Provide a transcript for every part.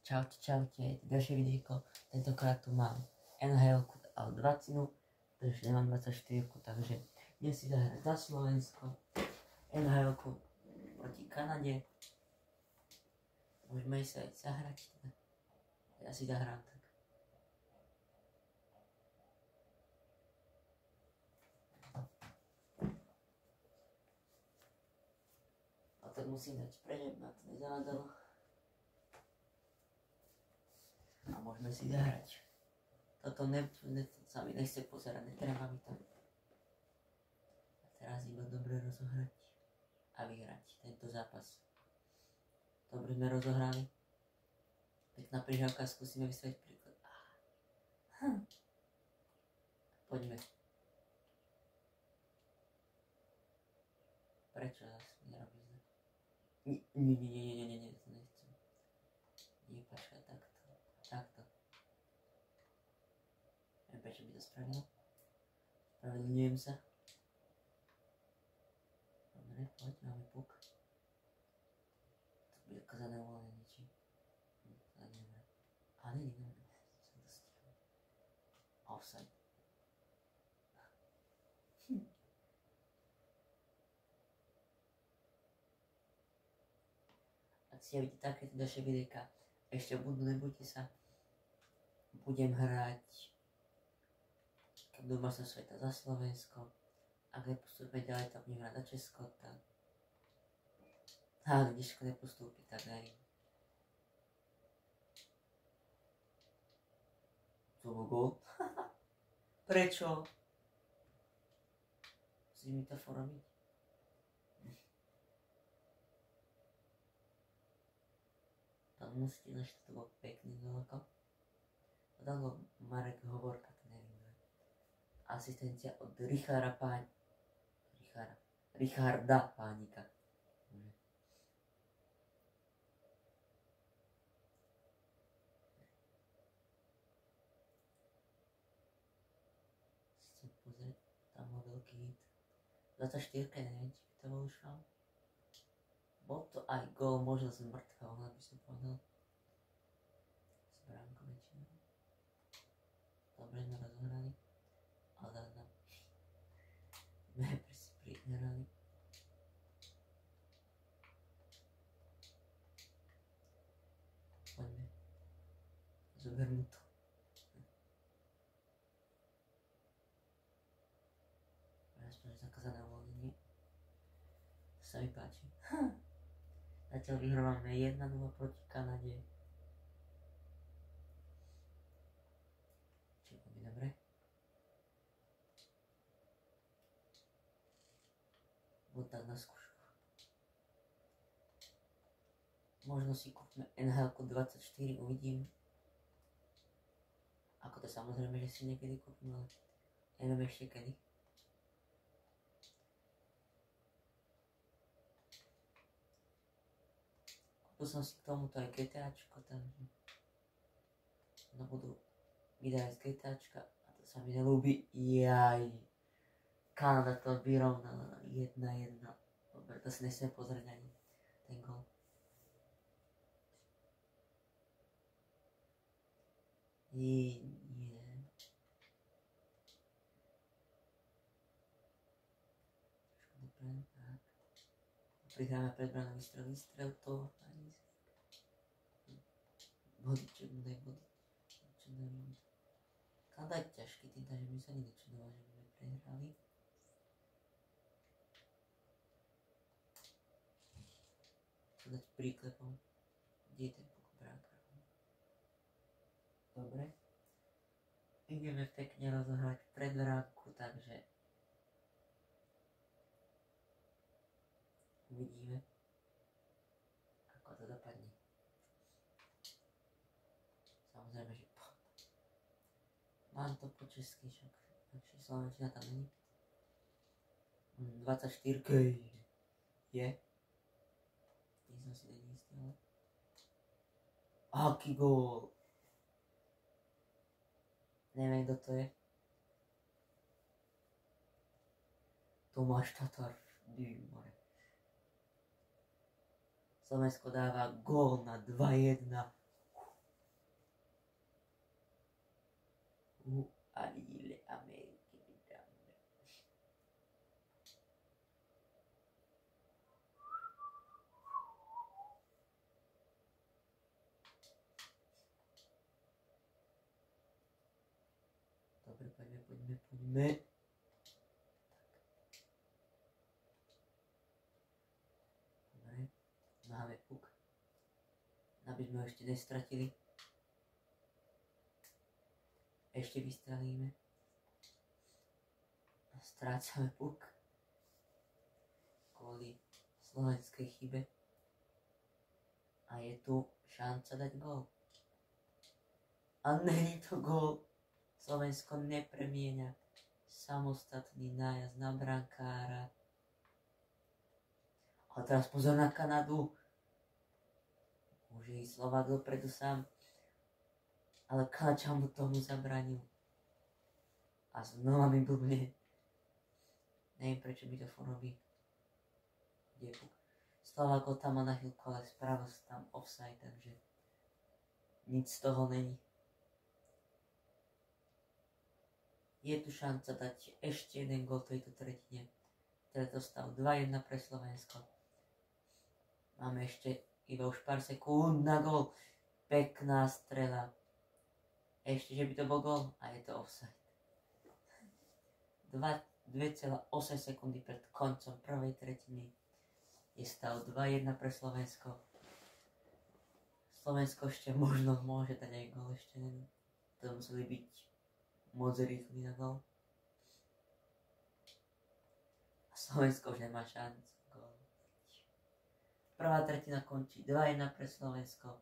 Čaute, čaute, ďalšie videjko. Tentokrát tu mám NHL-ku a 20, pretože nemám 24, takže idem si zahrať za Slovensko. NHL-ku proti Kanade. Môžeme sa aj zahrať. Ja si zahrám tak. A tak musím dať preč, ma to nezavádzalo. A môžeme si zahrať. Toto sa mi nechce pozerať, netreba mi tam. A teraz iba dobre rozohrať a vyhrať tento zápas. Dobre sme rozohrali. Pekná prihrávka, skúsime vysvetliť príklad. Poďme. Prečo zase nerobíš? Nie, to nechcem. Nie, počkaj, takto. Neviem, prečo by to spravilo. Spravedlňujem sa. Dobre, poď, máme puk. To bude kazané uvolenie, či? To neviem. A nie, som to stihol. Offside. Ak si vidíte takéto ďalšie videjka, ešte budú, nebojte sa. Budem hrať do majstrovstiev sveta za Slovensko. Ak nepostúpime ďalej, tak budem hrať za Česko, tak... Ak Česko nepostúpi, tak neviem. To bol gól? Prečo? Musíš mi to foromiť? Tam musíte našte, to bol pekný gól. To dalo Marek Hovorka, to neviem. Asistencia od Richarda Pánika. Chcem pozrieť, tam bol veľký hit. 24, neviem, či by to bol už faul. Bol to aj gól, možno z mŕtva, ona by som povedal. S bránkou väčšinou. Dobre sme rozohrali. Ale sme prihrali. Poďme. Zober mu to. Aspoň zakázané uvoľnenie. To sa mi páči. Zatiaľ vyhrávame 1-0 proti Kanade. Čiže bude dobre. Bol tak na skúšku. Možno si kúpme NHL-ku 24, uvidím. Ako to samozrejme, že si niekedy kúpim, ale neviem ešte kedy. Kúpil som si k tomuto aj GTAčko, takže no budú vydať z GTAčka a to sa mi nelúbi. Jaj. Kanada to vyrovnala 1-1. Dobre, to si nesmiem pozrieť ani ten gól. Nie. Trošku dobre, tak. Prihráme pred bránou vystrel to. Bodiček mu daj body. Kanada je ťažký tým, takže my sa nedočudoval, že by sme prehrali. Dať príklepom, kde je ten puk bráka. Dobre. Ideme pekne rozohrať pred vrátku, takže uvidíme, ako to dopadne. Samozrejme, že mám to po česky, však slovenčina tam není. 24 je. Som si není istý, ale... Aký gól! Neviem, kto to je. Tomáš Tatar. Dýmore. Slovensko dáva gól na 2-1. Adíle Ameriky. Dobre, poďme. Dobre, máme puk. Aby sme ho ešte nestratili. Ešte vystrelíme. Strácame puk. Kvôli slovenskej chybe. A je tu šanca dať gól. A není to gól. Slovensko nepremieňa samostatný nájazd na brankára. A teraz pozor na Kanadu. Môže ísť Slovák dopredu sám. Ale Kanačan mu tomu zabránil. A znova mi blbne. Neviem, prečo mi to robí. Slovák ho tam má na chvíľku, ale spravil sa tam offside, takže nič z toho není. Je tu šanca dať ešte jeden gól v tejto tretine. Teda to stav 2-1 pre Slovensko. Máme ešte iba už pár sekúnd na gól. Pekná strela. Ešte, že by to bol gól a je to offside. 2,8 sekundy pred koncom prvej tretiny je stav 2-1 pre Slovensko. Slovensko ešte možno môže dať aj gól, ešte neviem. To museli byť moc rýchli na gól. A Slovensko už nemá šancu. Prvá tretina končí 2-1 pre Slovensko.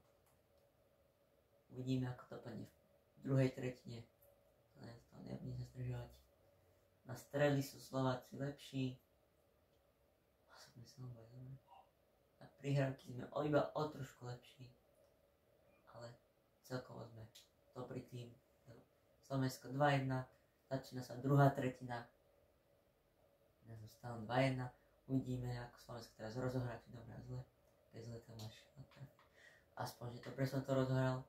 Uvidíme, ako to padne v druhej tretine. To nebudem sa zdržovať. Na strely sú Slováci lepší. Na prihrávky sme iba o trošku lepší. Ale celkovo sme dobrý tým. Slovensko 2-1. Začína sa druhá tretina. Zostalo 2-1. Uvidíme, ako Slovensko teraz rozohrá, či dobré a zle. Keď zle to máš. Aspoň, že dobre som to rozohral.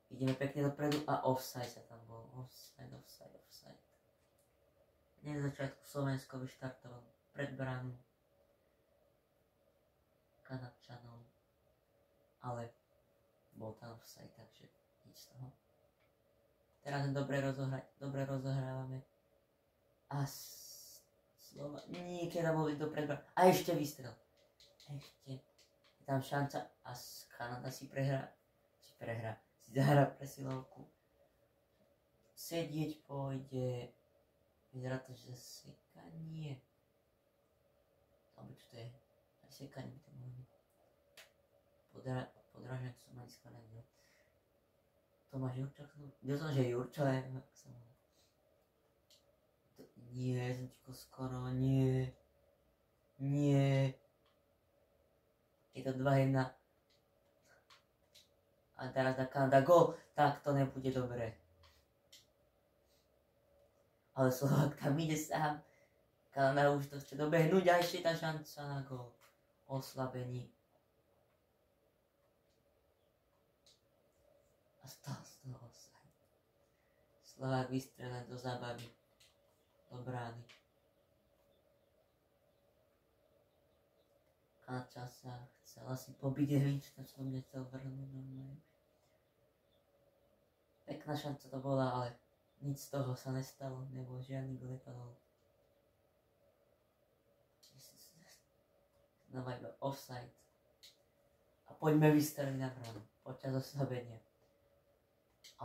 Ideme pekne dopredu a offside sa tam bol. Offside. Na začiatku Slovensko vyštartoval pred bránu Kanadčanov. Ale bol tam offside, takže nič z toho. Teraz dobre rozohrávame. A nie, keď boli do predbra. A ešte vystrel. Ešte. Je tam šanca a Kanada si prehrá. Si zahrá presilovku. Sedieť pôjde. Vyzerá to, že sekanie. Alebo čo to je? Aj sekanie by to mohlo byť. Podrážak som ani skladal. Tomáš Jurčák som... Videl som, že Jurčák som... Nie, Zničko, skoro, nie. Je to 2-1. A teraz dá Kanada gól, tak to nebude dobré. Ale Slovák tam ide sám. Kanada už to chce dobehnúť a ešte tá šanca na gól. Oslabení. A stal z toho offside. Slovák vystrelil do zábavy. Do brány. Kanadčan sa chcel asi pobiť Hvinč, tam sa do mňa chcel vrhnúť normálne. Pekná šanca to bola, ale nič z toho sa nestalo, nebol žiadny gól nepadol. Znova iba offside. A poďme vystreliť na bránu počas oslabenia.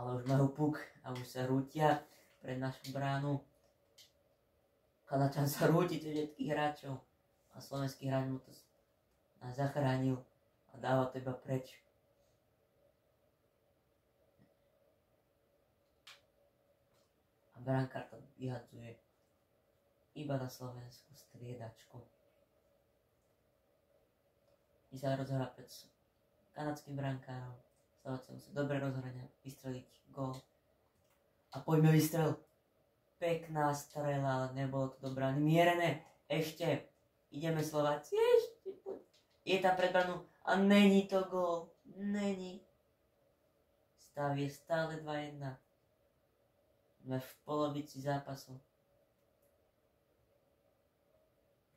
Ale už majú puk a už sa rútia pred našu bránu. Kanadčan sa rúti tých všetkých hráčov a slovenský hráč mu to zachránil a dáva to iba preč. A brankár to vyhadzuje iba na slovenskú striedačku. I sa rozhrá pred kanadským brankárom. Slováci musí dobre rozhrania, vystreliť gól. A poďme vystrel. Pekná strela, ale nebolo to dobrá. Mierené. Ešte. Ideme Slováci. Ešte. Je tam pred bránou. A není to gól. Není. Stav je stále 2-1. Sme v polovici zápasu.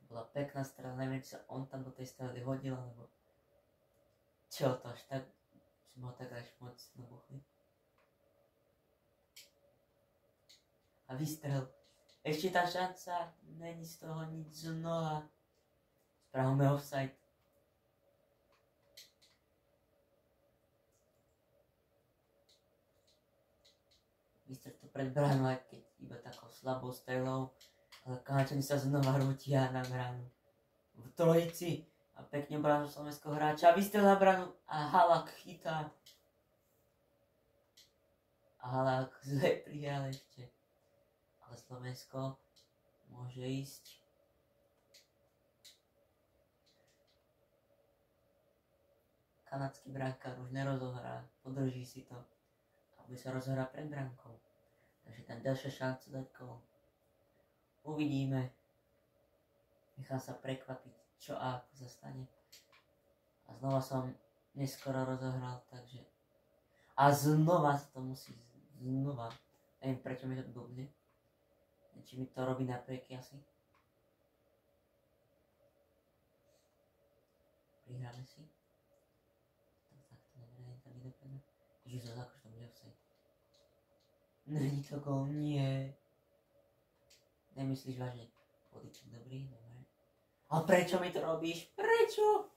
Bola pekná strela, neviem, či sa on tam do tej strely hodil, alebo čo to až tak, že ma tak až moc nabuchli. A vystrel. Ešte tá šanca, není z toho nič znova. Spravme offside. Vystrel to pred bránu, aj keď iba takou slabou strelou. Ale Kanačani sa znova rútia na bránu. V trojici. A pekne bránu slovenského hráča. Vystrel na bránu a Halák chytá. A Halák zle prihral ešte. Ale Slovensko môže ísť. Kanadský brankár už nerozohrá, podrží si to a bude sa rozohrá pred bránkou. Takže tam ďalšia šanca dať gól. Uvidíme. Nechám sa prekvapiť, čo a ako sa stane. A znova som neskoro rozohral, takže... A znova sa to musí, znova. Neviem, prečo mi to blbne. Či mi to robí naprieky asi. Prihráme si. Tak to nebude, tam ide dopredu. Ježiš, akože to bude offside. Není to gól, nie. Nemyslíš vážne? Políček dobrý, dobre. Ale prečo mi to robíš? Prečo?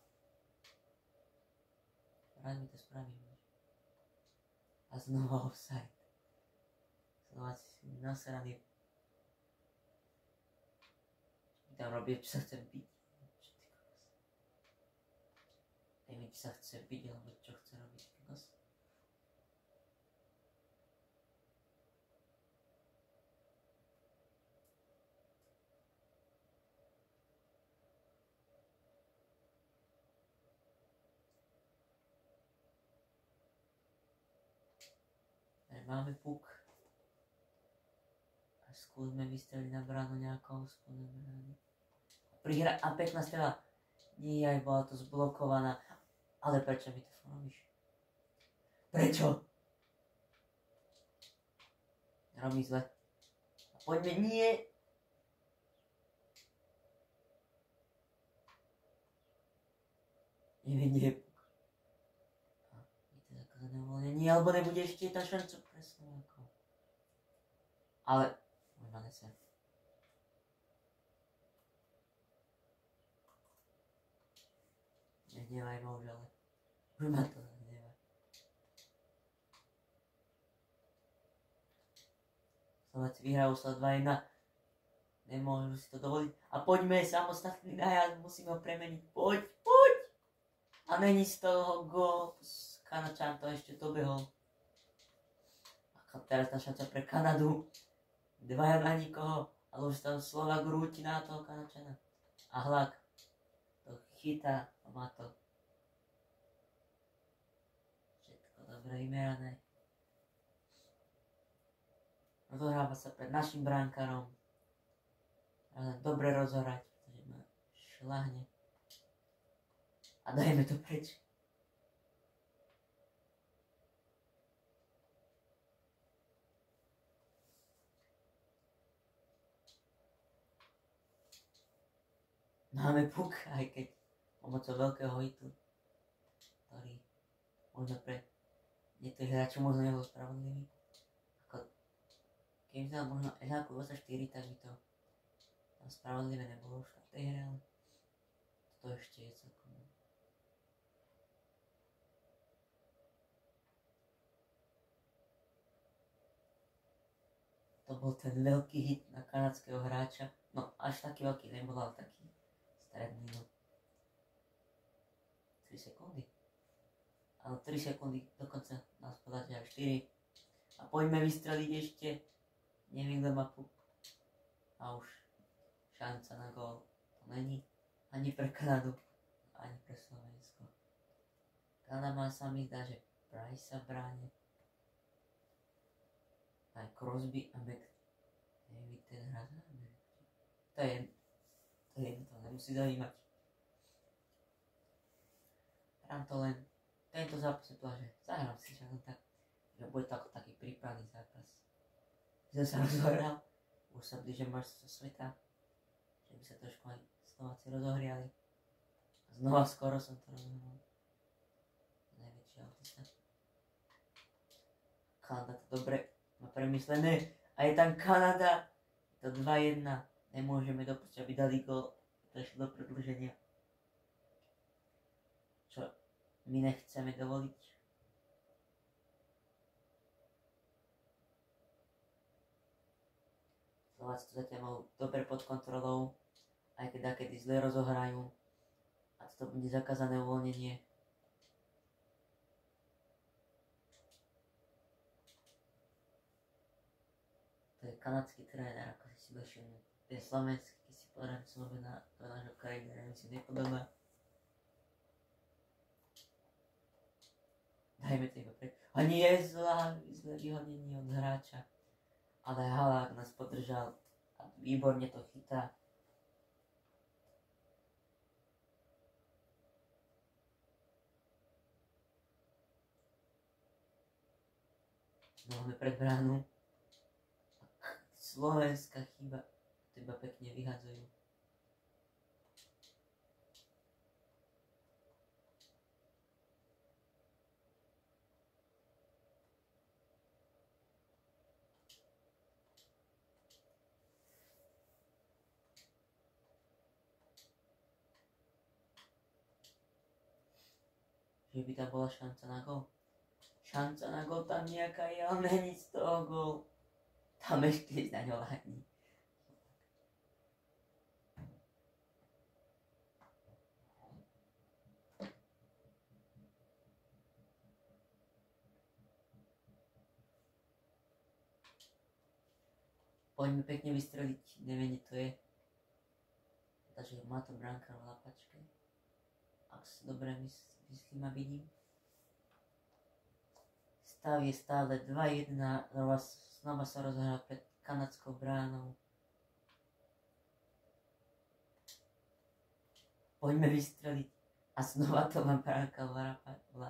Rád mi to spravím. A znova offside. Slováci si nasraný. Tam robí, čo sa chcem byť. Neviem, či sa chce byť, alebo čo chce robiť. Máme puk. A skúsme vystreliť na bránu nejakou spodnú bránu. A pekná strela. Nie, aj bola to zblokovaná. Ale prečo mi to robíš? Prečo? Robí zle. Poďme, nie. Nie. Je to zakázané uvoľnenie, alebo nebude ešte tá šanca pre Slovákov. Ale, možno nese. Nehnevaj ma už, ale už ma to nehnevaj. Slováci vyhrajú sa 2-1. Nemôžu si to dovoliť. A poďme samostatný najazd, musíme ho premeniť. Poď! A není z toho gól. Kanačan to ešte dobehol. A teraz tá šanca pre Kanadu. 2 na nikoho. Ale už tam Slovák rúti na toho Kanačana. A Hlak to chytá a má to. Všetko dobre vymerané. Rozohráva sa pred našim bránkarom. Ale dobre rozohrať, pretože ma šľahne. A dajme to preč. Máme puk, aj keď pomocou veľkého hitu, ktorý možno pre niektorých hráčov možno nebol spravodlivý. Keby sa možno SHQ 24, tak by to tam spravodlivé nebolo už v tej hre, ale toto ešte je celkom. To bol ten veľký hit na kanadského hráča. No, až taký veľký nebol, ale taký stredný, no. 3 sekundy. Ale 3 sekundy, dokonca nás podáte až 4. A poďme vystreliť ešte. Neviem, kto má puk. A už šanca na gól. To není ani pre Kanadu, ani pre Slovensko. Kanada má sa mi zdá, že Price sa bráni. Aj Crosby a Mac. Neviem, ten hrá za Ameriku. To je jedno, to nemusí zaujímať. Hrám to len tento zápas je to, že zahrám si však tak, že bude to ako taký prípravný zápas. Som sa rozohral. Už sa blíže majstrovstvá sveta. Že by sa trošku aj Slováci rozohriali. A znova skoro som to rozohral. Najväčší autista. Kanada to dobre má premyslené. A je tam Kanada. Je to 2-1. Nemôžeme dopustiť, aby dali gól. To išlo do predĺženia. Čo my nechceme dovoliť. Slováci to zatiaľ majú dobre pod kontrolou, aj keď kedy zle rozohrajú. A toto bude zakázané uvoľnenie. To je kanadský tréner, ako si bol všimnúť. Ten slovenský, keď si pozriem slovo na nášho krajina, mi si nepodobá. Dajme to iba pre... A nie je zlé vyhodnenie od hráča. Ale Halák nás podržal a výborne to chytá. Máme pred bránu. Slovenská chyba. To iba pekne vyhadzujú. Že by tam bola šanca na gól. Šanca na gól tam nejaká je, ale není z toho gól. Tam ešte na ňo láhni. Poďme pekne vystreliť, neviem, to je. Takže má to bránka v lapačke. Ak si dobre myslím a vidím. Stav je stále 2-1, znova sa rozhrá pred kanadskou bránou. Poďme vystreliť. A znova to má bránka v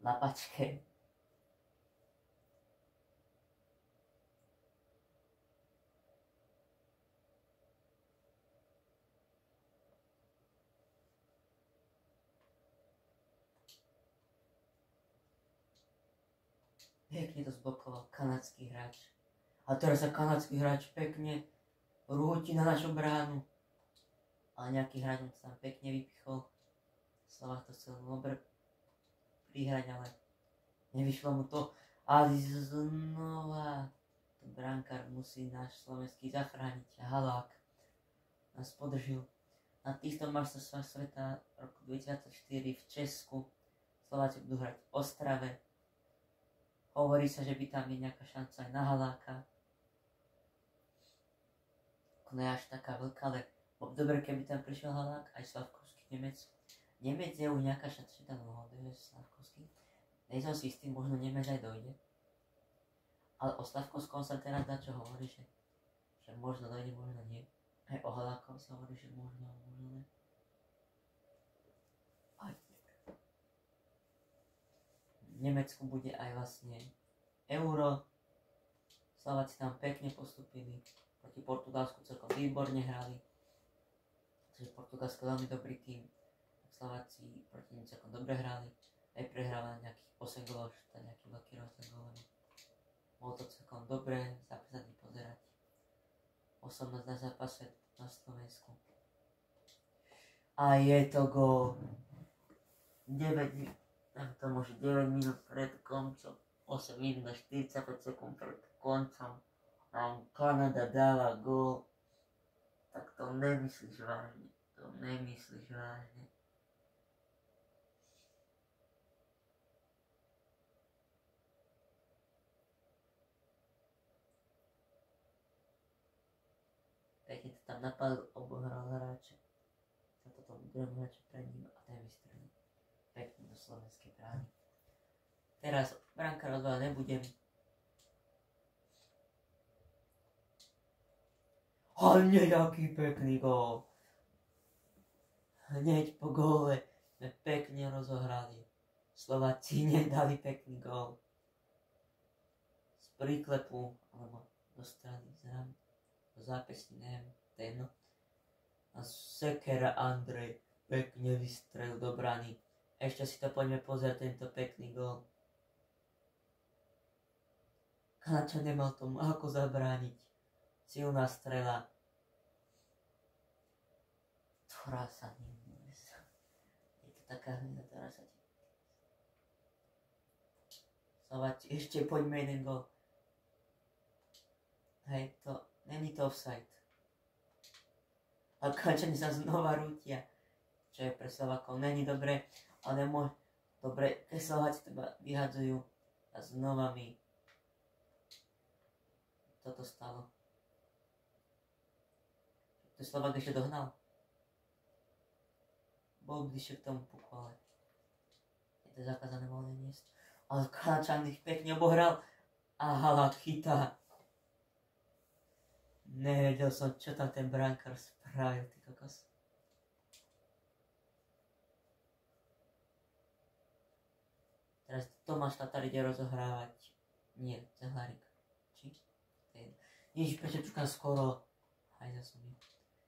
lapačke. Pekne to zblokoval kanadský hráč. A teraz sa kanadský hráč pekne rúti na našu bránu. Ale nejaký hráč mu tam pekne vypichol. Slovák to chcel dobre prihrať, ale nevyšlo mu to. A znova to brankár musí náš slovenský zachrániť. Halák nás podržil. Na týchto majstrovstvách sveta roku 2024 v Česku Slováci budú hrať v Ostrave. Hovorí sa, že by tam je nejaká šanca aj na Haláka. Ne až taká veľká, ale bolo dobre, keby tam prišiel Halák, aj Slavkovský Nemec. Nemec je už nejaká šanca, že tam dojde Slavkovský. Nejsem si s tým, možno Nemec aj dojde. Ale o Slavkovskom sa teraz dá čo hovorí, že možno dojde, možno nie. Aj o Halákom sa hovorí, že možno nie. V Nemecku bude aj vlastne Euro. Slováci tam pekne postupili. Proti Portugalsku celkom výborne hrali. Takže Portugalsko je veľmi dobrý tým. Slováci proti nim celkom dobre hrali. Aj prehrávali nejakých 8 gólov, že to je nejaký veľký rozdiel gólový. Bolo to celkom dobre sa pozerať. 18 na zápase na Slovensku. A je to gól. 9 minút pred koncom, 8 minút a 45 sekúnd pred koncom nám Kanada dala gól. Tak to nemyslíš vážne. Pekne to tam napadl, obohral hráča. Za to tomu druhému hráča pred ním a ten vystrelil pekne do slovenskej brány. Teraz bránka rozváľa nebudem. Hneď aký pekný gól. Hneď po góle sme pekne rozohrali. Slováci nedali pekný gól. Z príklepu, alebo do strany zram, do zápesní neviem, to je jedno. A sekera Andrej pekne vystrelil do brany. Ešte si to poďme pozrieť, tento pekný gól. Kanačan nemal tomu ako zabrániť. Silná strela, ktorá sa nemôže. Je to taká hmyza, ktorá sa ti... Slováci, ešte poďme jeden gól. Hej, to, není to offside. A Kanačani sa znova rútia. Čo je pre Slovákov, není dobre, ale nemôže. Dobre, keď Slováci teba vyhadzujú a znova mi toto stalo. To Slovák ešte dohnal. Bol bližšie k tomu puku, ale je to zakázané voľné miesto. Ale Kanačan ich pekne obohral a Halák chytá. Nevedel som, čo tam ten brankár spravil, ty kokos. Teraz Tomáš Tatar ide rozohrávať. Nie, Cehlárik. Či? Ježiš, prečo čukám skoro. Hajza som ju.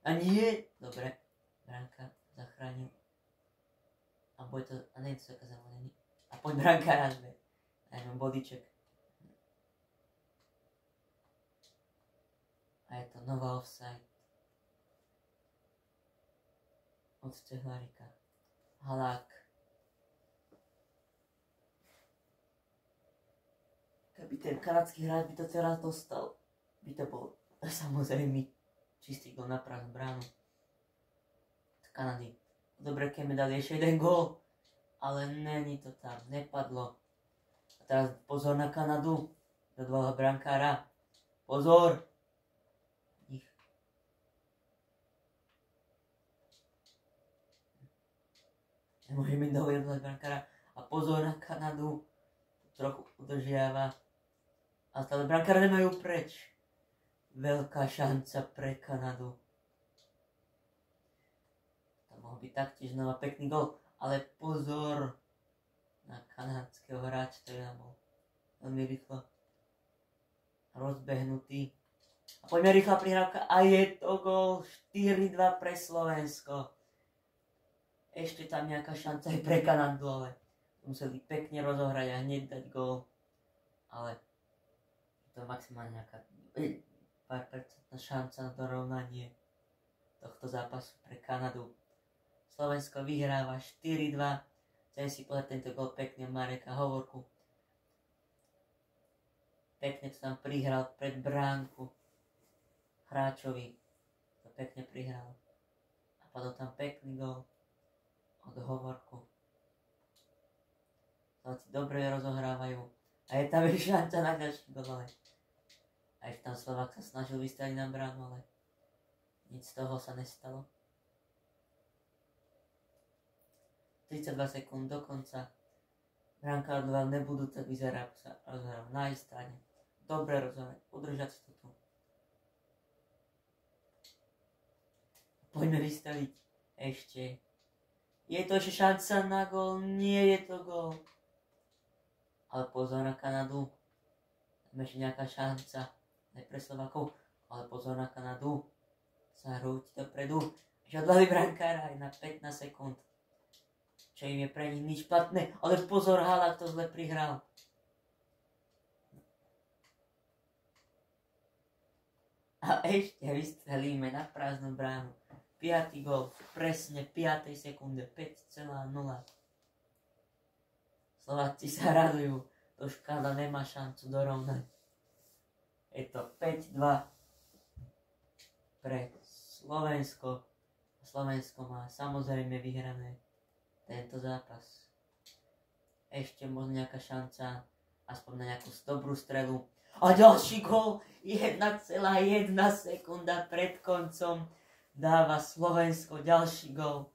A nie! Dobre. Branka zachránil. A bude to... A nie je to zakázané, není. A poď branka razbe. Dajme bodíček. A je to nová offside. Od Cehlárika. Halák. Keby ten kanadský hráč by to teraz dostal, by to bol samozrejme čistý gól na prázdnu bránu. Z Kanady. Dobre, keď mi dali ešte jeden gól, ale není to tam, nepadlo. A teraz pozor na Kanadu, do dvoch brankára. Pozor! Ich. Nemôžeme dovoliť do brankára. A pozor na Kanadu, trochu udržiava. A stále brankára nemajú preč. Veľká šanca pre Kanadu. To mohol byť taktiež znova pekný gól, ale pozor na kanadského hráča, ktorý nám bol veľmi rýchlo rozbehnutý. A poďme rýchla prihrávka a je to gól 4-2 pre Slovensko. Ešte tam nejaká šanca aj pre Kanadu, ale museli pekne rozohrať a hneď dať gól. Ale to maximálne nejaká pár percentná šanca na dorovnanie tohto zápasu pre Kanadu. Slovensko vyhráva 4-2. Chcem si povedať tento gól pekne Mareka Hovorku. Pekne to tam prihral pred bránku hráčovi. To pekne prihral. A padol tam pekný gól od Hovorku. Slováci dobre rozohrávajú. A je tam šanca na ďalší gól. Aj tam Slovák sa snažil vystaviť na bránu, ale nic z toho sa nestalo. 32 sekúnd do konca. Bránka odval nebudú, tak vyzerá, ako sa rozhrá na jej strane. Dobre rozhodne, udržať si to tu. Poďme vystaviť ešte. Je to ešte šanca na gól? Nie je to gól. Ale pozor na Kanadu. Tam ešte nejaká šanca. Aj pre Slovákov, ale pozor na Kanadu. Sa hrúť dopredu. Ešte odvalí brankára aj na 15 sekúnd. Čo im je pre nich nič platné. Ale pozor, Halák to zle prihral. A ešte vystrelíme na prázdnu bránu. 5. gól, presne v 5. sekunde, 5,0. Slováci sa radujú. To škáda nemá šancu dorovnať. Je to 5-2 pre Slovensko. Slovensko má samozrejme vyhrané tento zápas. Ešte možno nejaká šanca, aspoň na nejakú dobrú strelu. A ďalší gól, 1,1 sekunda pred koncom dáva Slovensko ďalší gól.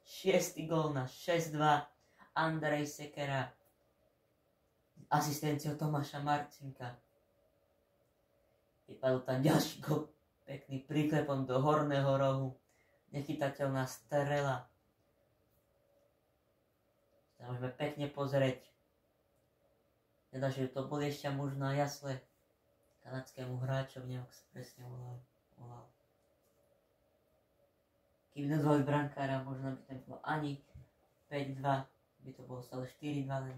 6. gól na 6-2. Andrej Sekera. Asistenciou Tomáša Marcinka. Vypadol tam ďalší gól, pekný príklepom do horného rohu. Nechytateľná strela. Tam môžeme pekne pozrieť. Teda, že to boli ešte možno jasle. kanadskému hráčovi, neviem, ako sa presne volal. Kým dozvali brankára, možno by to bolo ani 5-2, by to bolo stále 4-2 len.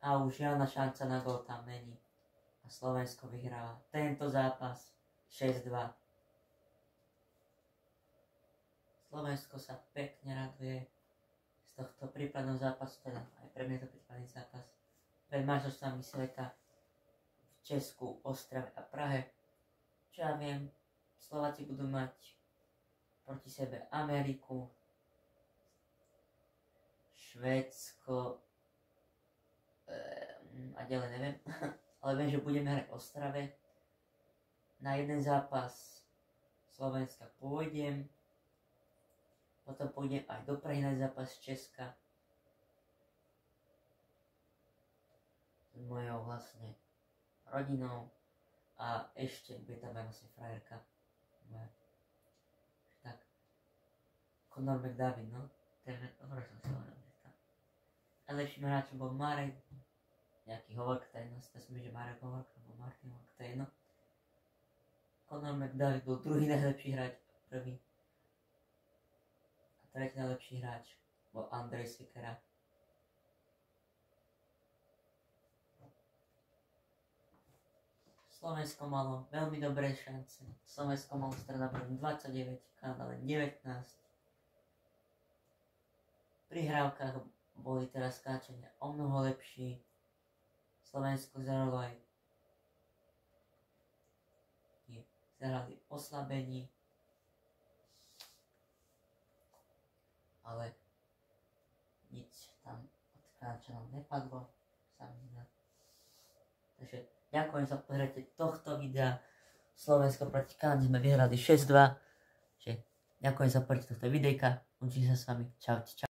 A už žiadna šanca na gól tam není. A Slovensko vyhráva tento zápas 6-2. Slovensko sa pekne raduje z tohto prípadného zápasu, teda aj pre mňa je to prípadný zápas pred majstrovstvami sveta v Česku, Ostrave a Prahe. Čo ja viem, Slováci budú mať proti sebe Ameriku, Švédsko a ďalej neviem, ale viem, že budeme hrať v Ostrave. Na jeden zápas Slovenska pôjdem, potom pôjdem aj do Prahy na zápas Česka s mojou vlastne rodinou a ešte bude tam aj vlastne frajerka moja. Tak, Conor McDavid, no, takže dobre som si hovoril, že tam. Najlepším hráčom bol Marek, nejaký Hovorka, to je jedno, si myslím, že Marek Hovorka, alebo Martin Hovorka, to je jedno. Conor McDavid bol druhý najlepší hráč, prvý. A tretí najlepší hráč bol Andrej Sekera. Slovensko malo veľmi dobré šance. Slovensko malo strednobodom 29, Kanada len 19. Pri hrávkach boli teraz skáčania o mnoho lepší. Slovensko zahrali oslabení, ale nic tam od skáčanom nepadlo. Takže ďakujem za pozrieť tohto videa. Slovensko proti Kanade sme vyhrali 6-2. Ďakujem za pozrieť tohto videjka. Učím sa s vami. Čaute.